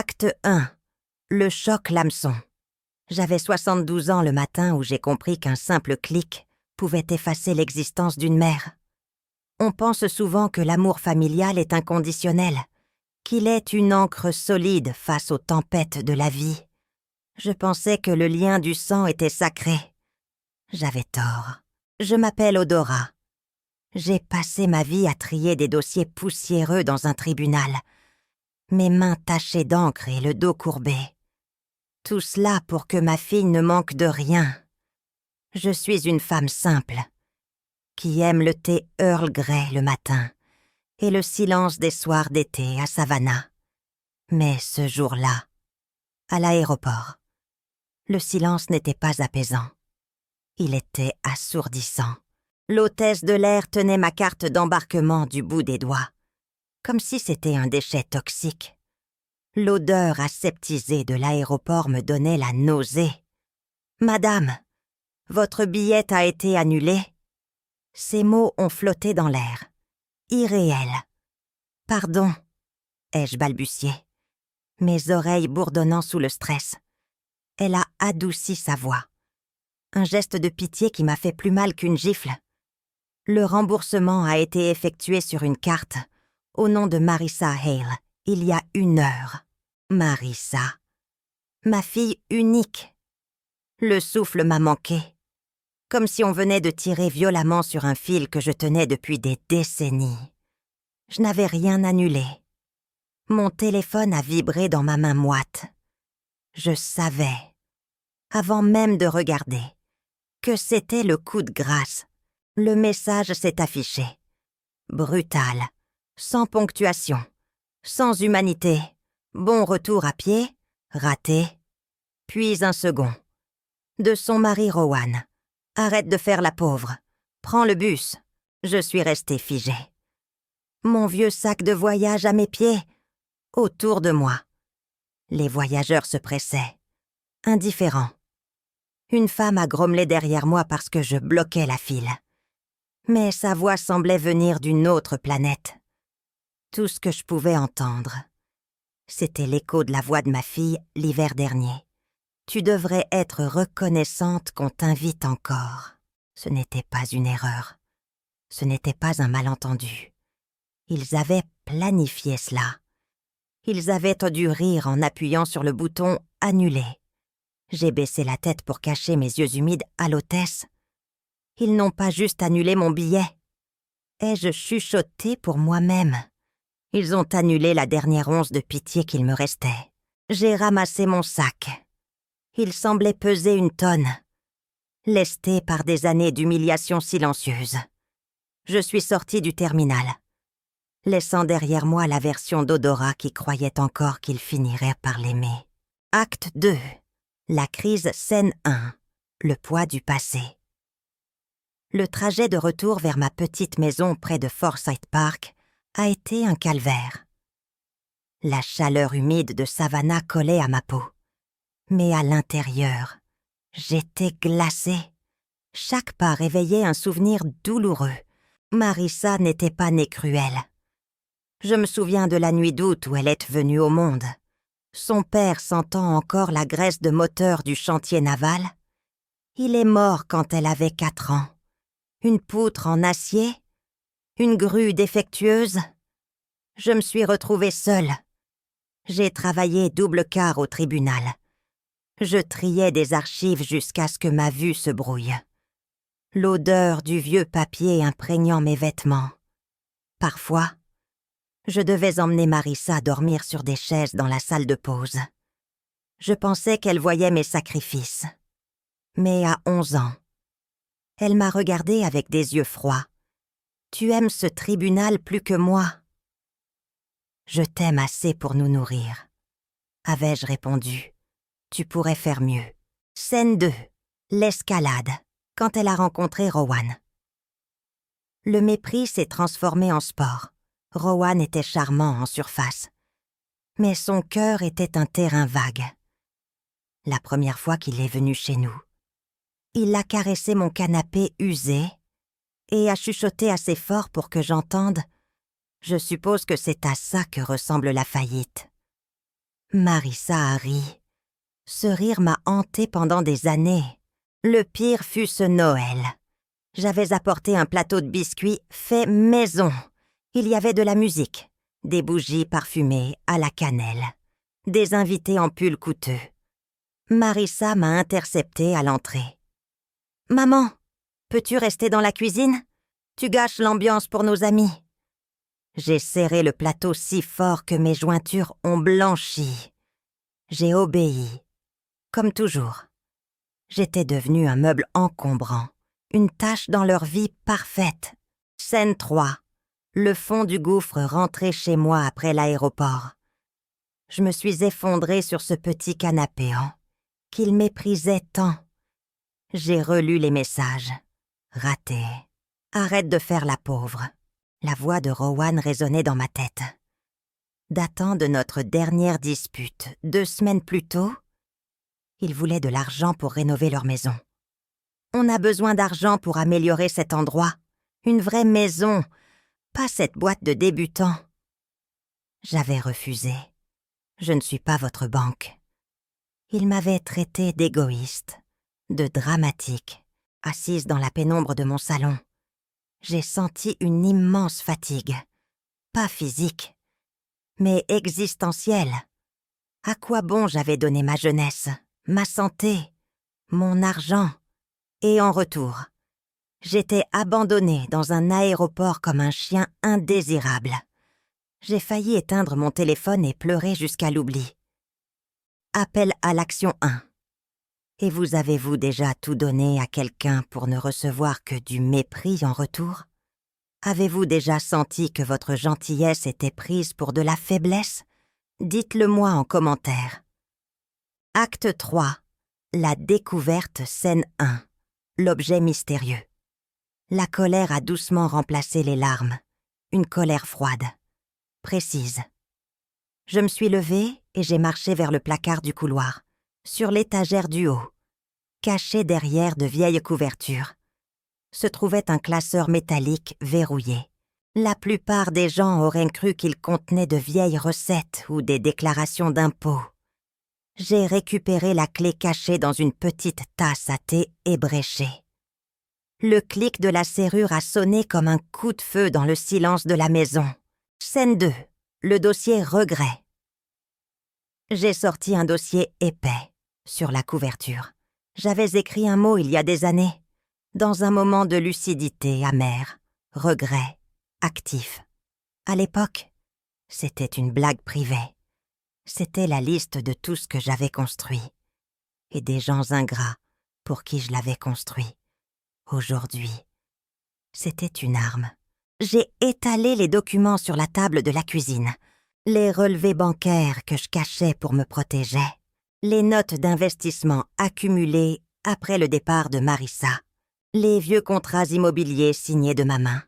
Acte 1. Le choc l'hameçon. J'avais 72 ans le matin où j'ai compris qu'un simple clic pouvait effacer l'existence d'une mère. On pense souvent que l'amour familial est inconditionnel, qu'il est une ancre solide face aux tempêtes de la vie. Je pensais que le lien du sang était sacré. J'avais tort. Je m'appelle Odora. J'ai passé ma vie à trier des dossiers poussiéreux dans un tribunal, mes mains tachées d'encre et le dos courbé. Tout cela pour que ma fille ne manque de rien. Je suis une femme simple, qui aime le thé Earl Grey le matin et le silence des soirs d'été à Savannah. Mais ce jour-là, à l'aéroport, le silence n'était pas apaisant. Il était assourdissant. L'hôtesse de l'air tenait ma carte d'embarquement du bout des doigts, comme si c'était un déchet toxique. L'odeur aseptisée de l'aéroport me donnait la nausée. « Madame, votre billet a été annulé. » Ces mots ont flotté dans l'air. Irréels. « Pardon, » ai-je balbutié, mes oreilles bourdonnant sous le stress. Elle a adouci sa voix. Un geste de pitié qui m'a fait plus mal qu'une gifle. Le remboursement a été effectué sur une carte au nom de Marissa Hale, il y a 1 heure. Marissa. Ma fille unique. Le souffle m'a manqué. Comme si on venait de tirer violemment sur un fil que je tenais depuis des décennies. Je n'avais rien annulé. Mon téléphone a vibré dans ma main moite. Je savais, avant même de regarder, que c'était le coup de grâce. Le message s'est affiché. Brutal, sans ponctuation, sans humanité. Bon retour à pied, raté. Puis un second. De son mari Rowan. Arrête de faire la pauvre. Prends le bus. Je suis restée figée. Mon vieux sac de voyage à mes pieds. Autour de moi. Les voyageurs se pressaient. Indifférents. Une femme a grommelé derrière moi parce que je bloquais la file. Mais sa voix semblait venir d'une autre planète. Tout ce que je pouvais entendre, c'était l'écho de la voix de ma fille l'hiver dernier. Tu devrais être reconnaissante qu'on t'invite encore. Ce n'était pas une erreur. Ce n'était pas un malentendu. Ils avaient planifié cela. Ils avaient dû rire en appuyant sur le bouton « Annuler ». J'ai baissé la tête pour cacher mes yeux humides à l'hôtesse. Ils n'ont pas juste annulé mon billet. Ai-je chuchoté pour moi-même? Ils ont annulé la dernière once de pitié qu'il me restait. J'ai ramassé mon sac. Il semblait peser 1 tonne, lesté par des années d'humiliation silencieuse. Je suis sortie du terminal, laissant derrière moi la version d'Odora qui croyait encore qu'il finirait par l'aimer. Acte 2. La crise scène 1. Le poids du passé. Le trajet de retour vers ma petite maison près de Forsyth Park a été un calvaire. La chaleur humide de Savannah collait à ma peau. Mais à l'intérieur, j'étais glacée. Chaque pas réveillait un souvenir douloureux. Marissa n'était pas née cruelle. Je me souviens de la nuit d'août où elle est venue au monde. Son père sentant encore la graisse de moteur du chantier naval. Il est mort quand elle avait 4 ans. Une poutre en acier? Une grue défectueuse? Je me suis retrouvée seule. J'ai travaillé double quart au tribunal. Je triais des archives jusqu'à ce que ma vue se brouille. L'odeur du vieux papier imprégnant mes vêtements. Parfois, je devais emmener Marissa dormir sur des chaises dans la salle de pause. Je pensais qu'elle voyait mes sacrifices. Mais à 11 ans, elle m'a regardée avec des yeux froids. « Tu aimes ce tribunal plus que moi ?»« Je t'aime assez pour nous nourrir. » avais-je répondu. « Tu pourrais faire mieux. » Scène 2. L'escalade, quand elle a rencontré Rowan. Le mépris s'est transformé en sport. Rowan était charmant en surface. Mais son cœur était un terrain vague. La première fois qu'il est venu chez nous, il a caressé mon canapé usé et a chuchoté assez fort pour que j'entende « Je suppose que c'est à ça que ressemble la faillite. » Marissa a ri. Ce rire m'a hanté pendant des années. Le pire fut ce Noël. J'avais apporté un plateau de biscuits fait maison. Il y avait de la musique, des bougies parfumées à la cannelle, des invités en pull coûteux. Marissa m'a interceptée à l'entrée. « Maman, peux-tu rester dans la cuisine? Tu gâches l'ambiance pour nos amis. » J'ai serré le plateau si fort que mes jointures ont blanchi. J'ai obéi, comme toujours. J'étais devenue un meuble encombrant, une tâche dans leur vie parfaite. Scène 3. Le fond du gouffre rentré chez moi après l'aéroport. Je me suis effondrée sur ce petit canapé qu'il méprisait tant. J'ai relu les messages. Raté. Arrête de faire la pauvre. La voix de Rowan résonnait dans ma tête. Datant de notre dernière dispute, 2 semaines plus tôt, ils voulaient de l'argent pour rénover leur maison. On a besoin d'argent pour améliorer cet endroit. Une vraie maison, pas cette boîte de débutants. J'avais refusé. Je ne suis pas votre banque. Ils m'avaient traité d'égoïste, de dramatique, assise dans la pénombre de mon salon. J'ai senti une immense fatigue, pas physique, mais existentielle. À quoi bon j'avais donné ma jeunesse, ma santé, mon argent, et en retour, j'étais abandonnée dans un aéroport comme un chien indésirable. J'ai failli éteindre mon téléphone et pleurer jusqu'à l'oubli. Appel à l'action 1. Et vous avez-vous déjà tout donné à quelqu'un pour ne recevoir que du mépris en retour? Avez-vous déjà senti que votre gentillesse était prise pour de la faiblesse? Dites-le-moi en commentaire. Acte 3. La découverte, scène 1. L'objet mystérieux. La colère a doucement remplacé les larmes. Une colère froide, précise. Je me suis levée et j'ai marché vers le placard du couloir, sur l'étagère du haut. Caché derrière de vieilles couvertures, se trouvait un classeur métallique verrouillé. La plupart des gens auraient cru qu'il contenait de vieilles recettes ou des déclarations d'impôts. J'ai récupéré la clé cachée dans une petite tasse à thé ébréchée. Le clic de la serrure a sonné comme un coup de feu dans le silence de la maison. Scène 2. Le dossier regret. J'ai sorti un dossier épais sur la couverture. J'avais écrit un mot il y a des années, dans un moment de lucidité amère, regret, actif. À l'époque, c'était une blague privée. C'était la liste de tout ce que j'avais construit, et des gens ingrats pour qui je l'avais construit. Aujourd'hui, c'était une arme. J'ai étalé les documents sur la table de la cuisine, les relevés bancaires que je cachais pour me protéger, les notes d'investissement accumulées après le départ de Marissa, les vieux contrats immobiliers signés de ma main,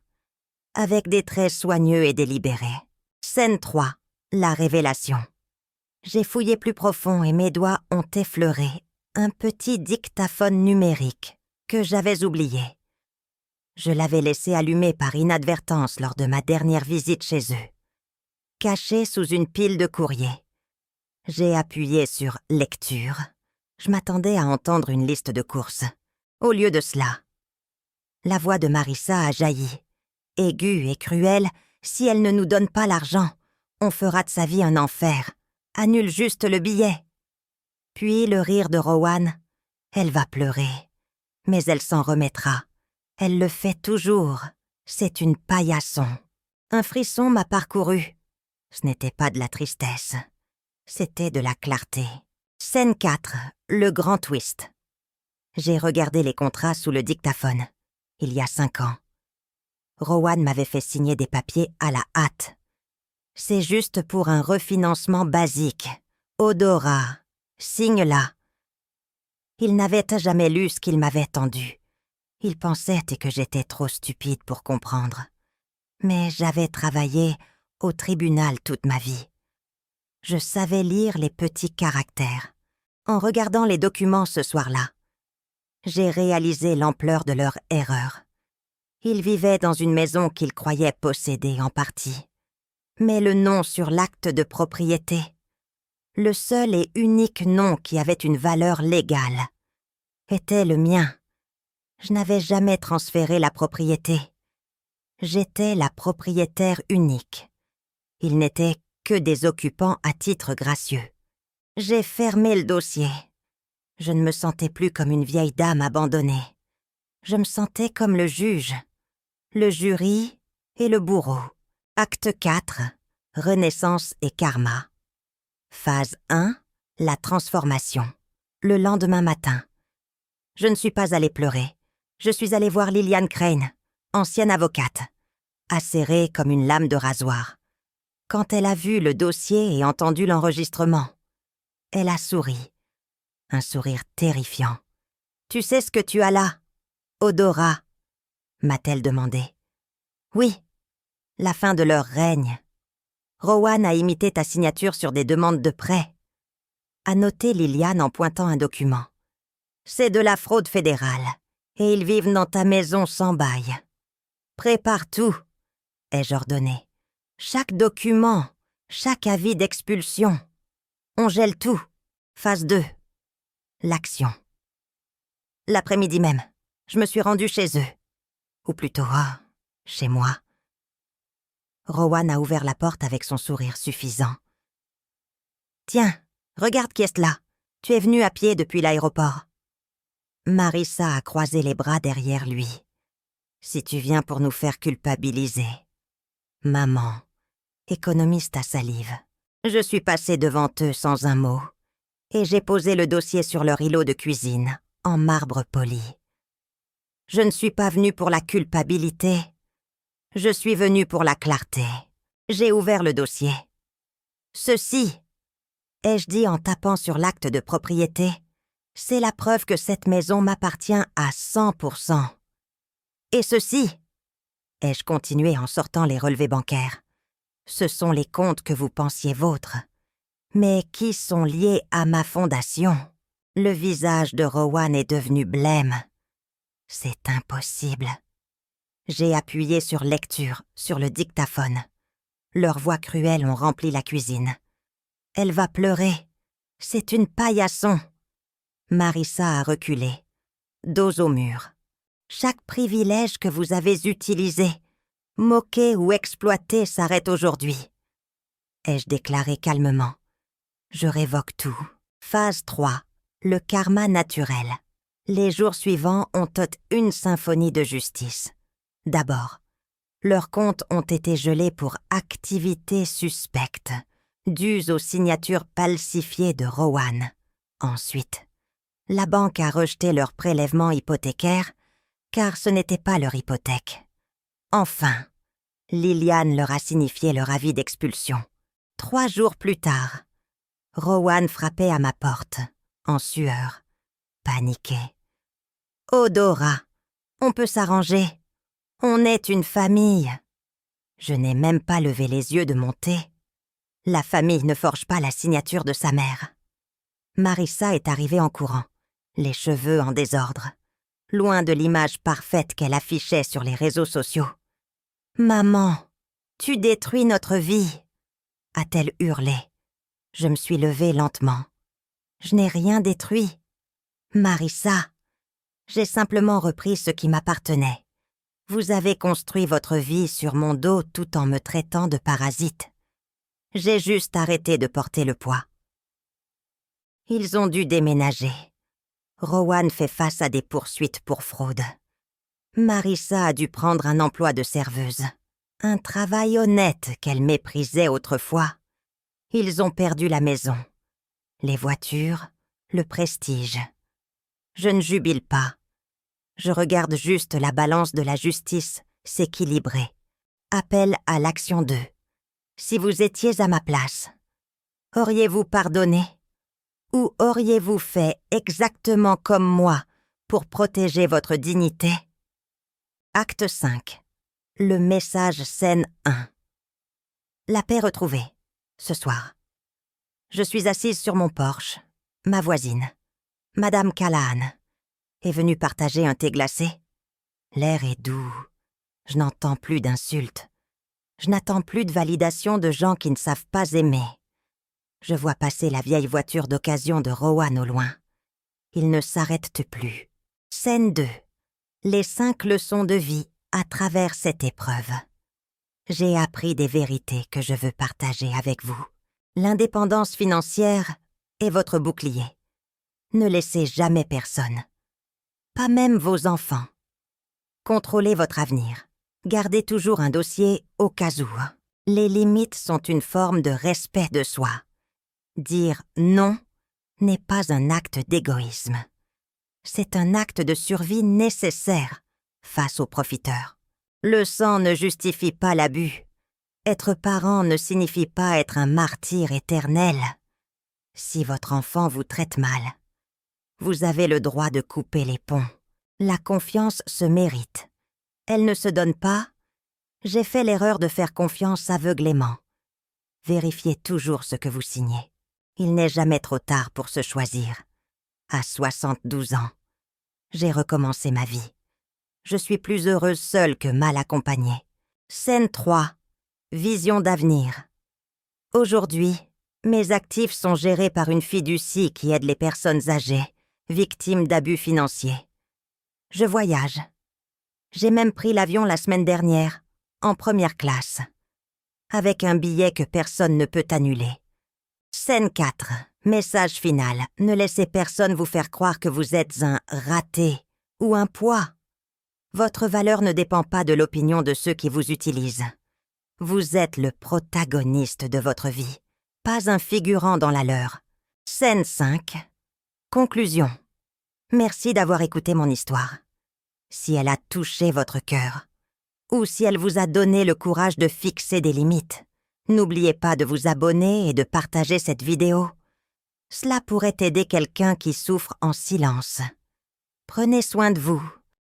avec des traits soigneux et délibérés. Scène 3. La révélation. J'ai fouillé plus profond et mes doigts ont effleuré un petit dictaphone numérique que j'avais oublié. Je l'avais laissé allumer par inadvertance lors de ma dernière visite chez eux. Caché sous une pile de courriers. J'ai appuyé sur « Lecture ». Je m'attendais à entendre une liste de courses. Au lieu de cela, la voix de Marissa a jailli. Aiguë et cruelle, si elle ne nous donne pas l'argent, on fera de sa vie un enfer. Annule juste le billet. Puis le rire de Rowan. Elle va pleurer, mais elle s'en remettra. Elle le fait toujours. C'est une paillasson. Un frisson m'a parcouru. Ce n'était pas de la tristesse. C'était de la clarté. Scène 4. Le grand twist. J'ai regardé les contrats sous le dictaphone. Il y a 5 ans. Rowan m'avait fait signer des papiers à la hâte. C'est juste pour un refinancement basique. Odorat. Signe là. Il n'avait jamais lu ce qu'il m'avait tendu. Il pensait que j'étais trop stupide pour comprendre. Mais j'avais travaillé au tribunal toute ma vie. Je savais lire les petits caractères. En regardant les documents ce soir-là, j'ai réalisé l'ampleur de leur erreur. Ils vivaient dans une maison qu'ils croyaient posséder en partie. Mais le nom sur l'acte de propriété, Le seul et unique nom qui avait une valeur légale était le mien. Je n'avais jamais transféré la propriété. J'étais la propriétaire unique. Il n'était que des occupants à titre gracieux. J'ai fermé le dossier. Je ne me sentais plus comme une vieille dame abandonnée. Je me sentais comme le juge, le jury et le bourreau. Acte 4, Renaissance et karma. Phase 1, la transformation. Le lendemain matin. Je ne suis pas allée pleurer. Je suis allée voir Liliane Crane, ancienne avocate, acérée comme une lame de rasoir. Quand elle a vu le dossier et entendu l'enregistrement, elle a souri. Un sourire terrifiant. « Tu sais ce que tu as là, odorat ?» m'a-t-elle demandé. « Oui, la fin de leur règne. Rowan a imité ta signature sur des demandes de prêt. » A noté Liliane en pointant un document. « C'est de la fraude fédérale, et ils vivent dans ta maison sans bail. Prépare tout, » ai-je ordonné. « Chaque document, chaque avis d'expulsion. On gèle tout. Phase 2. L'action. » L'après-midi même, je me suis rendue chez eux. Ou plutôt, chez moi. Rowan a ouvert la porte avec son sourire suffisant. « Tiens, regarde qui est là. Tu es venu à pied depuis l'aéroport. » Marissa a croisé les bras derrière lui. « Si tu viens pour nous faire culpabiliser. » Maman, économiste à salive. Je suis passée devant eux sans un mot, et j'ai posé le dossier sur leur îlot de cuisine, en marbre poli. Je ne suis pas venue pour la culpabilité. Je suis venue pour la clarté. J'ai ouvert le dossier. Ceci, ai-je dit en tapant sur l'acte de propriété, c'est la preuve que cette maison m'appartient à 100%. Et ceci, ai-je continué en sortant les relevés bancaires, ce sont les comptes que vous pensiez vôtres, mais qui sont liés à ma fondation. Le visage de Rowan est devenu blême. C'est impossible. J'ai appuyé sur lecture, sur le dictaphone. Leurs voix cruelles ont rempli la cuisine. Elle va pleurer. C'est une paillasson. Marissa a reculé, dos au mur. Chaque privilège que vous avez utilisé, moqué ou exploité s'arrête aujourd'hui. Ai-je déclaré calmement. Je révoque tout. Phase 3. Le karma naturel. Les jours suivants ont une symphonie de justice. D'abord, leurs comptes ont été gelés pour activités suspectes, dues aux signatures falsifiées de Rowan. Ensuite, la banque a rejeté leur prélèvement hypothécaire car ce n'était pas leur hypothèque. Enfin, Liliane leur a signifié leur avis d'expulsion. 3 jours plus tard, Rowan frappait à ma porte, en sueur, paniqué. « Odora, on peut s'arranger. On est une famille. » Je n'ai même pas levé les yeux de mon thé. La famille ne forge pas la signature de sa mère. Marissa est arrivée en courant, les cheveux en désordre, loin de l'image parfaite qu'elle affichait sur les réseaux sociaux. « Maman, tu détruis notre vie !» a-t-elle hurlé. Je me suis levée lentement. Je n'ai rien détruit. Marissa, j'ai simplement repris ce qui m'appartenait. Vous avez construit votre vie sur mon dos tout en me traitant de parasite. J'ai juste arrêté de porter le poids. Ils ont dû déménager. Rowan fait face à des poursuites pour fraude. Marissa a dû prendre un emploi de serveuse. Un travail honnête qu'elle méprisait autrefois. Ils ont perdu la maison, les voitures, le prestige. Je ne jubile pas. Je regarde juste la balance de la justice s'équilibrer. Appel à l'action 2. Si vous étiez à ma place, auriez-vous pardonné? Ou auriez-vous fait exactement comme moi pour protéger votre dignité? Acte 5. Le message scène 1. La paix retrouvée, ce soir. Je suis assise sur mon porche. Ma voisine, Madame Callahan, est venue partager un thé glacé. L'air est doux. Je n'entends plus d'insultes. Je n'attends plus de validation de gens qui ne savent pas aimer. Je vois passer la vieille voiture d'occasion de Rowan au loin. Il ne s'arrête plus. Scène 2. Les 5 leçons de vie à travers cette épreuve. J'ai appris des vérités que je veux partager avec vous. L'indépendance financière est votre bouclier. Ne laissez jamais personne, pas même vos enfants. Contrôlez votre avenir. Gardez toujours un dossier au cas où. Les limites sont une forme de respect de soi. Dire non n'est pas un acte d'égoïsme. C'est un acte de survie nécessaire face aux profiteurs. Le sang ne justifie pas l'abus. Être parent ne signifie pas être un martyr éternel. Si votre enfant vous traite mal, vous avez le droit de couper les ponts. La confiance se mérite. Elle ne se donne pas. J'ai fait l'erreur de faire confiance aveuglément. Vérifiez toujours ce que vous signez. Il n'est jamais trop tard pour se choisir. À 72 ans, j'ai recommencé ma vie. Je suis plus heureuse seule que mal accompagnée. Scène 3. Vision d'avenir. Aujourd'hui, mes actifs sont gérés par une fiducie qui aide les personnes âgées, victimes d'abus financiers. Je voyage. J'ai même pris l'avion la semaine dernière, en première classe, avec un billet que personne ne peut annuler. Scène 4. Message final. Ne laissez personne vous faire croire que vous êtes un raté ou un poids. Votre valeur ne dépend pas de l'opinion de ceux qui vous utilisent. Vous êtes le protagoniste de votre vie, pas un figurant dans la leur. Scène 5. Conclusion. Merci d'avoir écouté mon histoire. Si elle a touché votre cœur, ou si elle vous a donné le courage de fixer des limites, n'oubliez pas de vous abonner et de partager cette vidéo. Cela pourrait aider quelqu'un qui souffre en silence. Prenez soin de vous